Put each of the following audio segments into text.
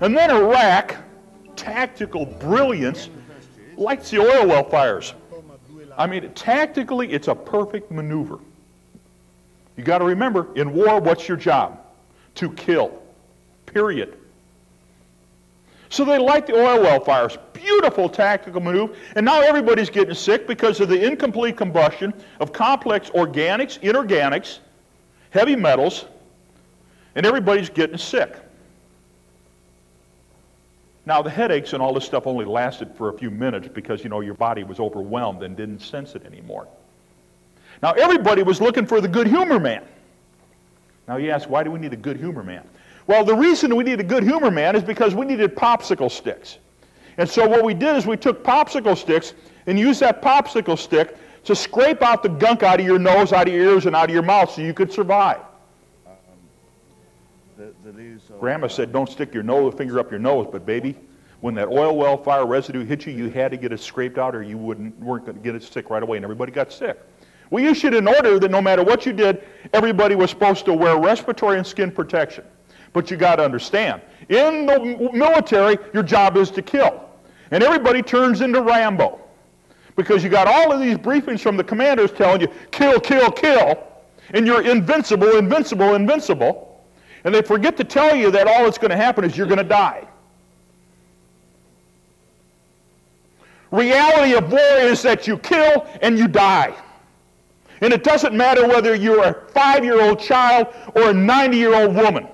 And then Iraq, tactical brilliance, lights the oil well fires. I mean, tactically, it's a perfect maneuver. You got to remember, in war, what's your job? To kill. Period. So they light the oil well fires. Beautiful tactical maneuver. And now everybody's getting sick because of the incomplete combustion of complex organics, inorganics, heavy metals, and everybody's getting sick. Now, the headaches and all this stuff only lasted for a few minutes because, you know, your body was overwhelmed and didn't sense it anymore. Now, everybody was looking for the good humor man. Now, you ask, why do we need a good humor man? Well, the reason we need a good humor man is because we needed popsicle sticks. And so what we did is we took popsicle sticks and used that popsicle stick to scrape out the gunk out of your nose, out of your ears, and out of your mouth so you could survive. Grandma said, don't stick your finger up your nose, but baby, when that oil well fire residue hit you, you had to get it scraped out or you weren't going to get it sick right away, and everybody got sick. We issued an order that no matter what you did, everybody was supposed to wear respiratory and skin protection. But you got to understand, in the military, your job is to kill. And everybody turns into Rambo. Because you got all of these briefings from the commanders telling you, kill, kill, kill, and you're invincible, invincible, invincible. And they forget to tell you that all that's going to happen is you're going to die. Reality of war is that you kill and you die. And it doesn't matter whether you're a 5-year-old child or a 90-year-old woman.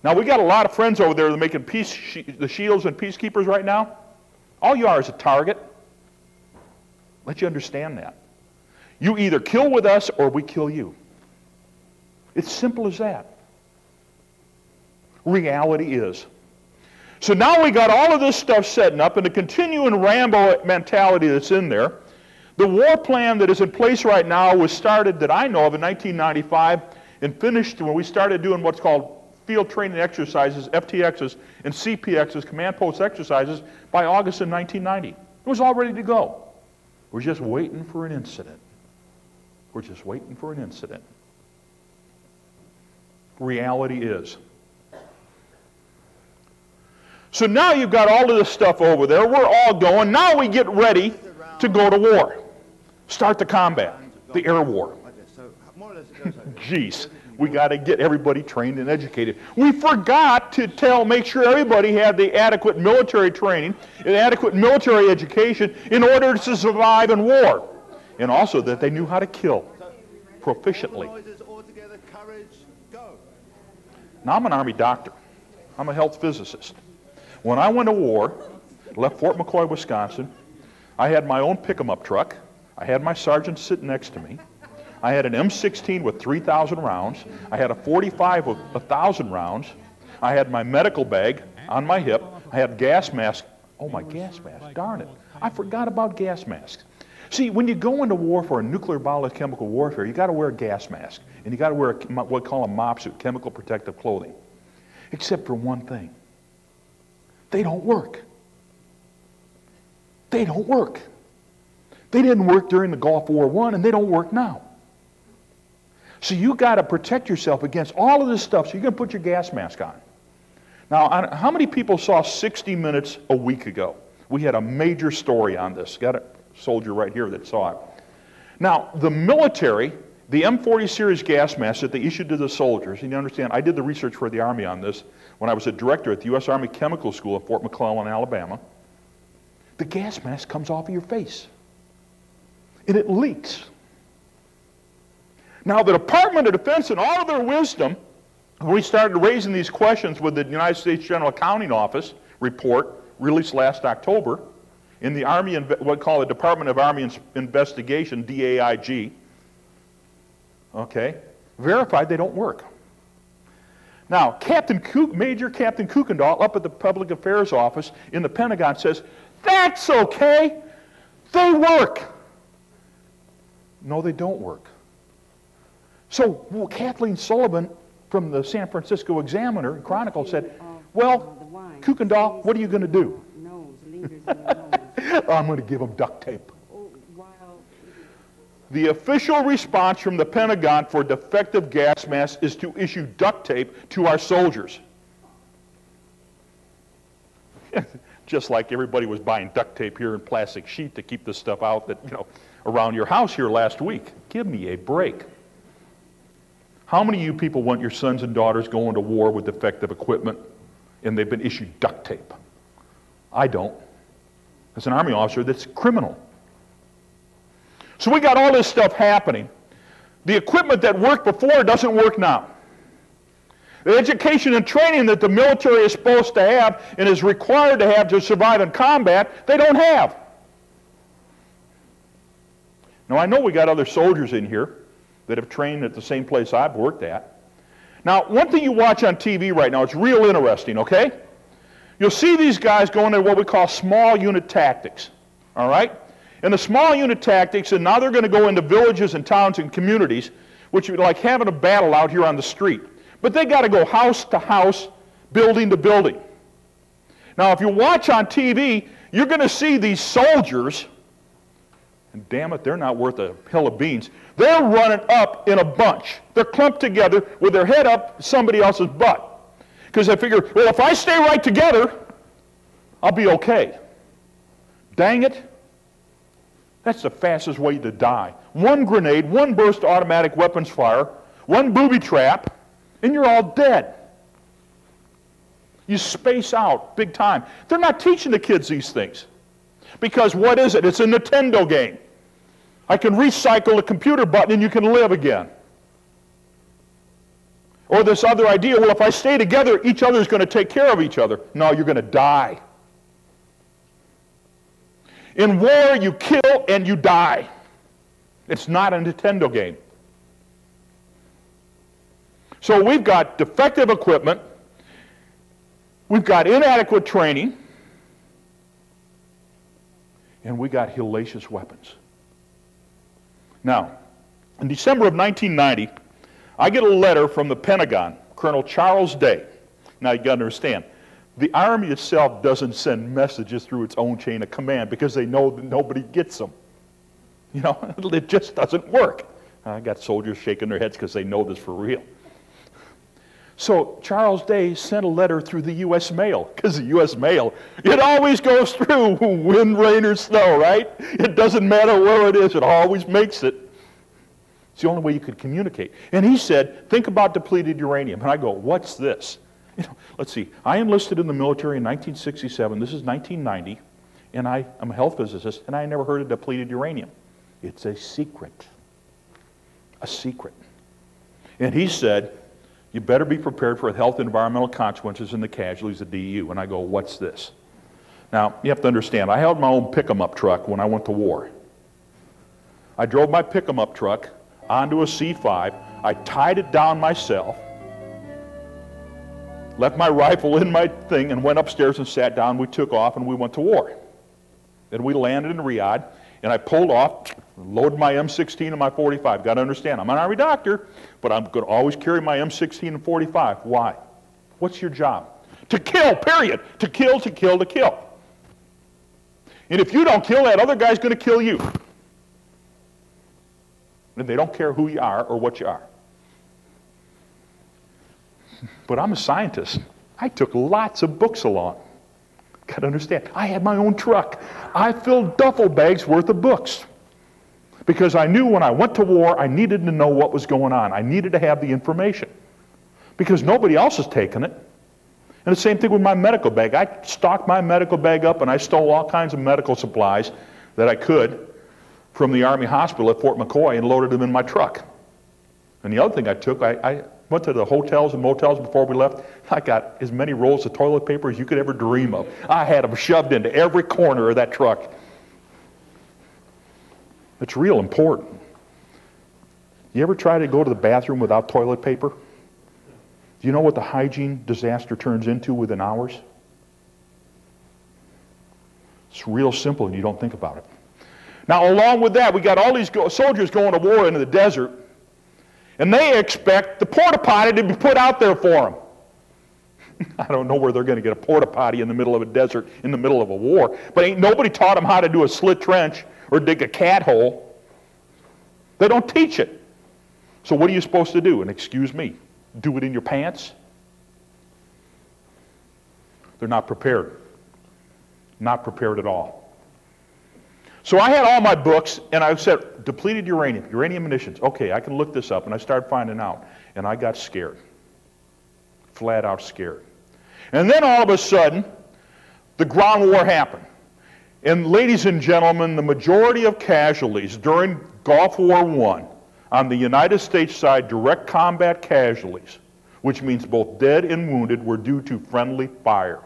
Now, we got a lot of friends over there that are making the shields and peacekeepers right now. All you are is a target. Let you understand that. You either kill with us or we kill you. It's simple as that. Reality is. So now we got all of this stuff setting up and the continuing Rambo mentality that's in there. The war plan that is in place right now was started, that I know of, in 1995 and finished when we started doing what's called field training exercises, FTXs, and CPXs, command post exercises, by August of 1990. It was all ready to go. We're just waiting for an incident. We're just waiting for an incident. Reality is. So now you've got all of this stuff over there. We're all going. Now we get ready to go to war. Start the combat, the air war. Jeez, we got to get everybody trained and educated. We forgot to make sure everybody had the adequate military training and adequate military education in order to survive in war. And also that they knew how to kill proficiently. Now, I'm an Army doctor. I'm a health physicist. When I went to war, left Fort McCoy, Wisconsin, I had my own pick-em-up truck. I had my sergeant sitting next to me. I had an M16 with 3,000 rounds. I had a 45 with 1,000 rounds. I had my medical bag on my hip. I had gas mask. Oh, my gas mask, darn it. I forgot about gas masks. See, when you go into war for a nuclear biochemical warfare, you got to wear a gas mask. And you got to wear what we call a MOP suit, chemical protective clothing. Except for one thing. They don't work. They don't work. They didn't work during the Gulf War I, and they don't work now. So you got to protect yourself against all of this stuff, so you're going to put your gas mask on. Now, how many people saw 60 Minutes a week ago? We had a major story on this. Got a soldier right here that saw it. Now, the military, the M40 series gas masks that they issued to the soldiers, and you understand, I did the research for the Army on this when I was a director at the U.S. Army Chemical School in Fort McClellan, Alabama. The gas mask comes off of your face, and it leaks. Now, the Department of Defense, in all of their wisdom, when we started raising these questions with the United States General Accounting Office report released last October, in the Army, what we call the Department of Army Investigation, DAIG, okay, verified they don't work. Now, Major Captain Kuykendall up at the Public Affairs Office in the Pentagon says, that's okay, they work. No, they don't work. So Kathleen Sullivan from the San Francisco Examiner and Chronicle said, well, Kuykendall, what are you going to do? I'm going to give them duct tape. The official response from the Pentagon for defective gas masks is to issue duct tape to our soldiers. Just like everybody was buying duct tape here and plastic sheet to keep this stuff out that, around your house here last week. Give me a break. How many of you people want your sons and daughters going to war with defective equipment and they've been issued duct tape? I don't. As an Army officer, that's criminal. So we got all this stuff happening. The equipment that worked before doesn't work now. The education and training that the military is supposed to have and is required to have to survive in combat, they don't have. Now I know we got other soldiers in here that have trained at the same place I've worked at. Now one thing you watch on TV right now, it's real interesting, okay? You'll see these guys going into what we call small unit tactics, all right? And the small unit tactics, and now they're going to go into villages and towns and communities, which would be like having a battle out here on the street. But they got to go house to house, building to building. Now, if you watch on TV, you're going to see these soldiers, and damn it, they're not worth a hill of beans. They're running up in a bunch. They're clumped together with their head up somebody else's butt. Because they figure, well, if I stay right together, I'll be okay. Dang it. That's the fastest way to die. One grenade, one burst automatic weapons fire, one booby trap, and you're all dead. You space out big time. They're not teaching the kids these things. Because what is it? It's a Nintendo game. I can recycle a computer button and you can live again. Or this other idea, well, if I stay together, each other is going to take care of each other. No, you're going to die. In war, you kill and you die. It's not a Nintendo game. So we've got defective equipment, we've got inadequate training, and we got hellacious weapons. Now, in December of 1990, I get a letter from the Pentagon, Colonel Charles Day. Now you got to understand, the Army itself doesn't send messages through its own chain of command because they know that nobody gets them. It just doesn't work. I got soldiers shaking their heads because they know this for real. So Charles Day sent a letter through the U.S. mail, because the U.S. mail, it always goes through wind, rain, or snow, right? It doesn't matter where it is, it always makes it. It's the only way you could communicate. And he said, think about depleted uranium. And I go, what's this? Let's see, I enlisted in the military in 1967, this is 1990, and I'm a health physicist, and I never heard of depleted uranium. It's a secret. A secret. And he said, you better be prepared for health and environmental consequences and the casualties of DU. And I go, what's this? Now, you have to understand, I held my own pick-em-up truck when I went to war. I drove my pick-em-up truck onto a C5, I tied it down myself, left my rifle in my thing, and went upstairs and sat down. We took off and we went to war. Then we landed in Riyadh, and I pulled off, loaded my M16 and my 45. Got to understand, I'm an Army doctor, but I'm going to always carry my M16 and 45. Why? What's your job? To kill, period. To kill, to kill, to kill. And if you don't kill, that other guy's going to kill you. And they don't care who you are or what you are. But I'm a scientist. I took lots of books along. Got to understand, I had my own truck. I filled duffel bags worth of books. Because I knew when I went to war, I needed to know what was going on. I needed to have the information. Because nobody else has taken it. And the same thing with my medical bag. I stocked my medical bag up and I stole all kinds of medical supplies that I could from the Army hospital at Fort McCoy and loaded them in my truck. And the other thing I took, I went to the hotels and motels before we left. I got as many rolls of toilet paper as you could ever dream of. I had them shoved into every corner of that truck. It's real important. You ever try to go to the bathroom without toilet paper? Do you know what the hygiene disaster turns into within hours? It's real simple and you don't think about it. Now along with that, we got all these soldiers going to war into the desert, and they expect the porta potty to be put out there for them. I don't know where they're going to get a porta potty in the middle of a desert, in the middle of a war, but ain't nobody taught them how to do a slit trench or dig a cat hole. They don't teach it. So what are you supposed to do? And excuse me, do it in your pants? They're not prepared. Not prepared at all. So I had all my books, and I said, depleted uranium, uranium munitions. Okay, I can look this up, and I started finding out. And I got scared. Flat out scared. And then all of a sudden, the ground war happened. And ladies and gentlemen, the majority of casualties during Gulf War I on the United States side, direct combat casualties, which means both dead and wounded, were due to friendly fire,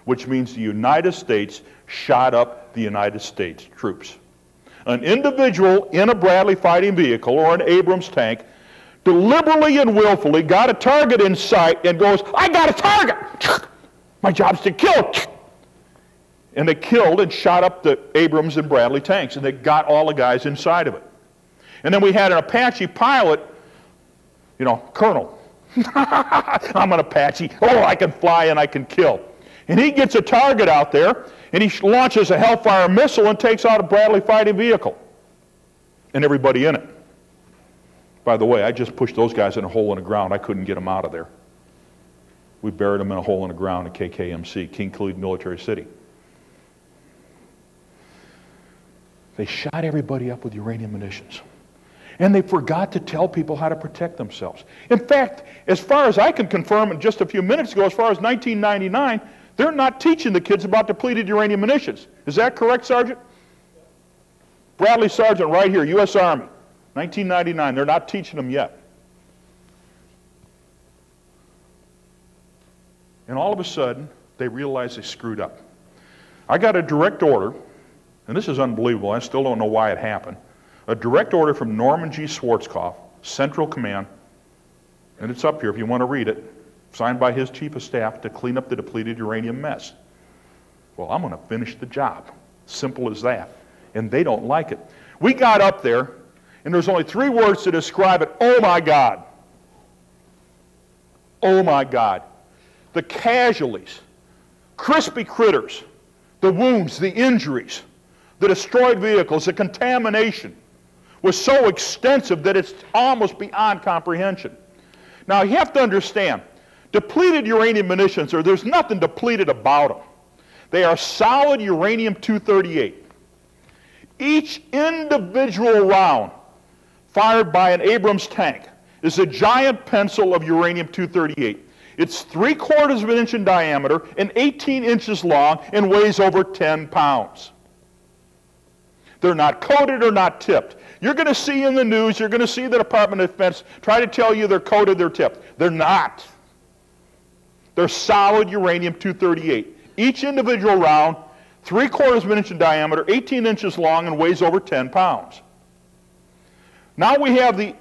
which means the United States shot up the United States troops. An individual in a Bradley fighting vehicle or an Abrams tank deliberately and willfully got a target in sight and goes, I got a target! My job's to kill! And they killed and shot up the Abrams and Bradley tanks, and they got all the guys inside of it. And then we had an Apache pilot, you know, Colonel. I'm an Apache. Oh, I can fly and I can kill. And he gets a target out there, and he launches a Hellfire missile and takes out a Bradley fighting vehicle and everybody in it. By the way, I just pushed those guys in a hole in the ground. I couldn't get them out of there. We buried them in a hole in the ground at KKMC, King Khalid Military City. They shot everybody up with uranium munitions. And they forgot to tell people how to protect themselves. In fact, as far as I can confirm in just a few minutes ago, as far as 1999, they're not teaching the kids about depleted uranium munitions. Is that correct, Sergeant? Bradley Sergeant right here, U.S. Army, 1999. They're not teaching them yet. And all of a sudden, they realize they screwed up. I got a direct order, and this is unbelievable. I still don't know why it happened. A direct order from Norman G. Schwarzkopf, Central Command, and it's up here if you want to read it, signed by his chief of staff to clean up the depleted uranium mess. Well, I'm going to finish the job. Simple as that. And they don't like it. We got up there, and there's only 3 words to describe it. Oh my God. Oh my God. The casualties, crispy critters, the wounds, the injuries, the destroyed vehicles, the contamination was so extensive that it's almost beyond comprehension. Now you have to understand, depleted uranium munitions, there's nothing depleted about them. They are solid uranium-238. Each individual round fired by an Abrams tank is a giant pencil of uranium-238. It's 3/4 of an inch in diameter and 18 inches long and weighs over 10 pounds. They're not coated or not tipped. You're going to see in the news, you're going to see the Department of Defense try to tell you they're coated, they're tipped. They're not. They're solid uranium-238. Each individual round, 3/4 of an inch in diameter, 18 inches long, and weighs over 10 pounds. Now we have the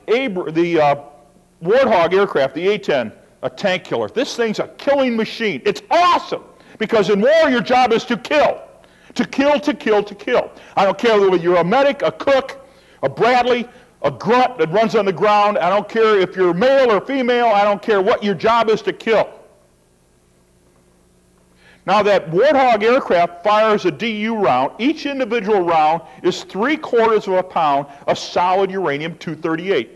Warthog aircraft, the A-10, a tank killer. This thing's a killing machine. It's awesome, because in war your job is to kill. To kill, to kill, to kill. I don't care whether you're a medic, a cook, a Bradley, a grunt that runs on the ground. I don't care if you're male or female. I don't care what your job is to kill. Now that Warthog aircraft fires a DU round. Each individual round is 3/4 of a pound of solid uranium-238.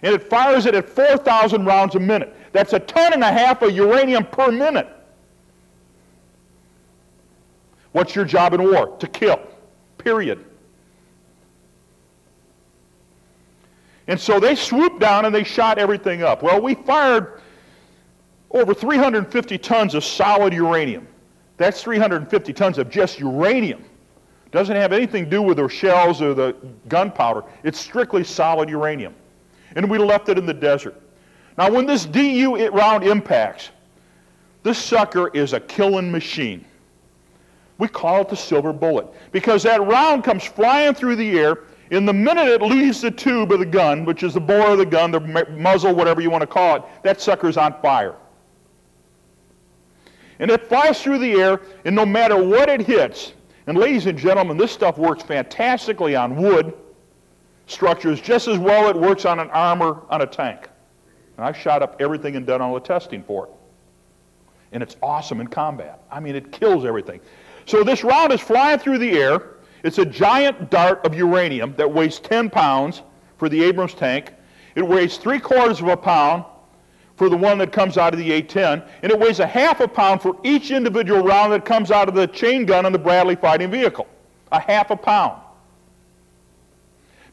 And it fires it at 4,000 rounds a minute. That's 1.5 tons of uranium per minute. What's your job in war? To kill. Period. And so they swooped down and they shot everything up. Well, we fired over 350 tons of solid uranium. That's 350 tons of just uranium. Doesn't have anything to do with the shells or the gunpowder. It's strictly solid uranium. And we left it in the desert. Now when this DU round impacts, this sucker is a killing machine. We call it the silver bullet, because that round comes flying through the air. In the minute it leaves the tube of the gun, which is the bore of the gun, the muzzle, whatever you want to call it, that sucker's on fire. And it flies through the air, and no matter what it hits, and ladies and gentlemen, this stuff works fantastically on wood structures just as well it works on an armor on a tank. And I've shot up everything and done all the testing for it. And it's awesome in combat. I mean, it kills everything. So this round is flying through the air, It's a giant dart of uranium that weighs 10 pounds for the Abrams tank. It weighs 3/4 of a pound for the one that comes out of the A-10, and it weighs 1/2 pound for each individual round that comes out of the chain gun on the Bradley fighting vehicle. 1/2 pound.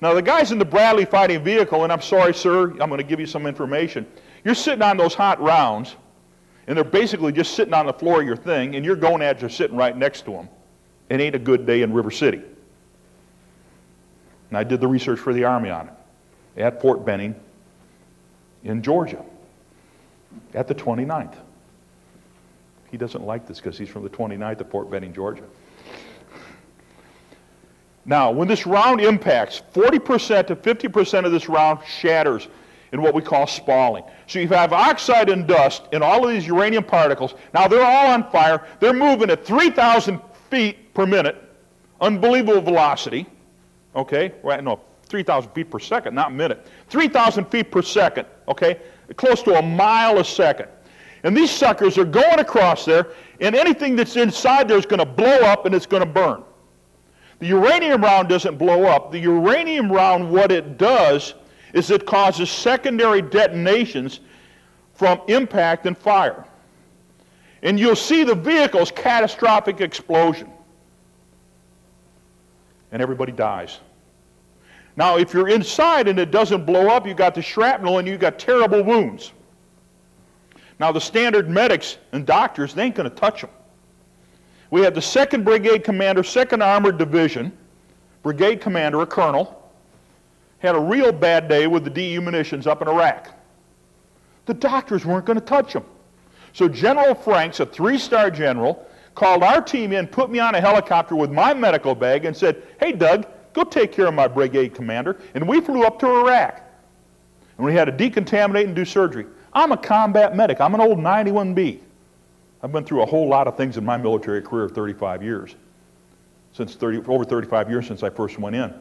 Now the guys in the Bradley fighting vehicle, and I'm sorry, sir, I'm going to give you some information. You're sitting on those hot rounds, and they're basically just sitting on the floor of your thing, and your gonads are sitting right next to them. It ain't a good day in River City. And I did the research for the Army on it at Fort Benning in Georgia at the 29th. He doesn't like this because he's from the 29th at Fort Benning, Georgia. Now, when this round impacts, 40% to 50% of this round shatters in what we call spalling. So you have oxide and dust in all of these uranium particles. Now they're all on fire. They're moving at 3,000 feet per minute. Unbelievable velocity. Okay? Right, no, 3,000 feet per second, not minute. 3,000 feet per second. Okay? Close to a mile a second. And these suckers are going across there, and anything that's inside there is going to blow up and it's going to burn. The uranium round doesn't blow up. The uranium round, what it does is it causes secondary detonations from impact and fire. And you'll see the vehicle's catastrophic explosion. And everybody dies. Now, if you're inside and it doesn't blow up, you've got the shrapnel and you've got terrible wounds. Now, the standard medics and doctors, they ain't going to touch them. We had the 2nd Brigade Commander, 2nd Armored Division, Brigade Commander, a colonel, had a real bad day with the DU munitions up in Iraq. The doctors weren't going to touch him. So General Franks, a 3-star general, called our team in, put me on a helicopter with my medical bag and said, "Hey, Doug, go take care of my brigade commander." And we flew up to Iraq. And we had to decontaminate and do surgery. I'm a combat medic. I'm an old 91B. I've been through a whole lot of things in my military career of 35 years. Over 35 years since I first went in.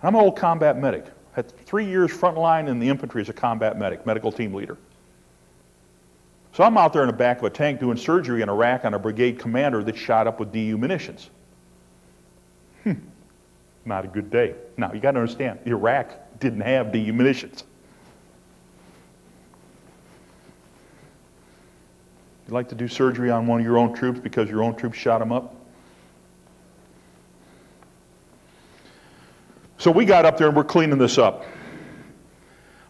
I'm an old combat medic. Had 3 years frontline in the infantry as a combat medic, medical team leader. So I'm out there in the back of a tank doing surgery in Iraq on a brigade commander that shot up with DU munitions. Not a good day. Now, you got to understand, Iraq didn't have DU munitions. You like to do surgery on one of your own troops because your own troops shot them up? So we got up there and we're cleaning this up.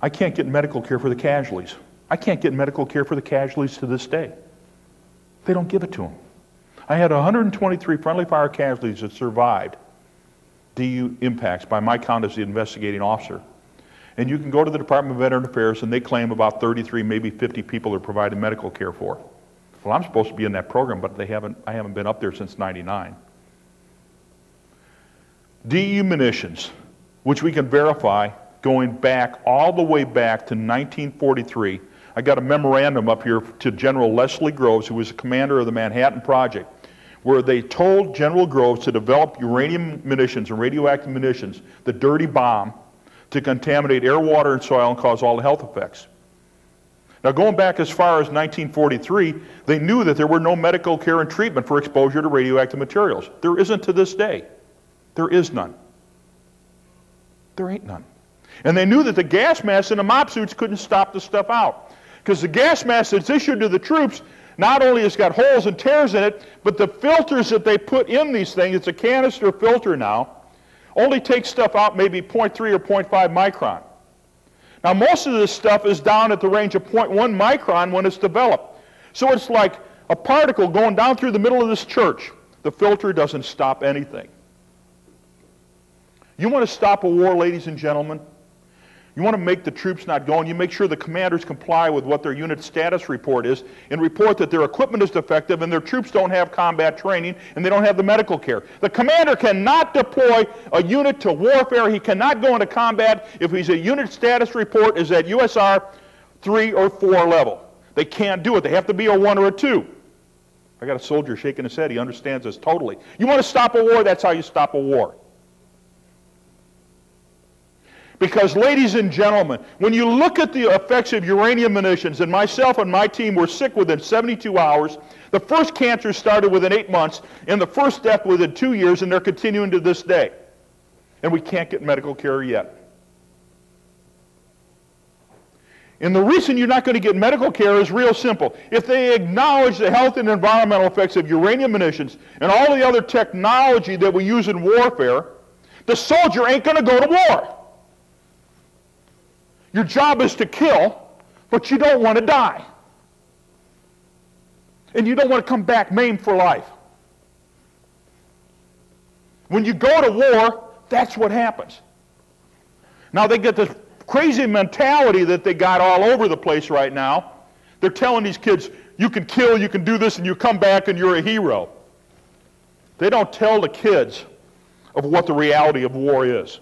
I can't get medical care for the casualties. I can't get medical care for the casualties to this day. They don't give it to them. I had 123 friendly fire casualties that survived DU impacts by my count as the investigating officer. And you can go to the Department of Veteran Affairs and they claim about 33, maybe 50 people they're providing medical care for. Well, I'm supposed to be in that program, but I haven't been up there since '99. DU munitions, which we can verify going back all the way back to 1943. I got a memorandum up here to General Leslie Groves, who was the commander of the Manhattan Project, where they told General Groves to develop uranium munitions and radioactive munitions, the dirty bomb, to contaminate air, water, and soil and cause all the health effects. Now, going back as far as 1943, they knew that there were no medical care and treatment for exposure to radioactive materials. There isn't to this day. There is none. There ain't none. And they knew that the gas masks in the mop suits couldn't stop the stuff out. Because the gas mask that's issued to the troops not only has got holes and tears in it, but the filters that they put in these things, it's a canister filter now, only takes stuff out maybe 0.3 or 0.5 micron. Now, most of this stuff is down at the range of 0.1 micron when it's developed. So it's like a particle going down through the middle of this church. The filter doesn't stop anything. You want to stop a war, ladies and gentlemen? You want to make the troops not go, and you make sure the commanders comply with what their unit status report is, and report that their equipment is defective and their troops don't have combat training and they don't have the medical care. The commander cannot deploy a unit to warfare. He cannot go into combat if his unit status report is at USR 3 or 4 level. They can't do it. They have to be a 1 or a 2. I got a soldier shaking his head. He understands this totally. You want to stop a war? That's how you stop a war. Because, ladies and gentlemen, when you look at the effects of uranium munitions, and myself and my team were sick within 72 hours, the first cancer started within 8 months, and the first death within 2 years, and they're continuing to this day. And we can't get medical care yet. And the reason you're not going to get medical care is real simple. If they acknowledge the health and environmental effects of uranium munitions and all the other technology that we use in warfare, the soldier ain't going to go to war. Your job is to kill, but you don't want to die. And you don't want to come back maimed for life. When you go to war, that's what happens. Now they get this crazy mentality that they got all over the place right now. They're telling these kids, you can kill, you can do this, and you come back and you're a hero. They don't tell the kids of what the reality of war is.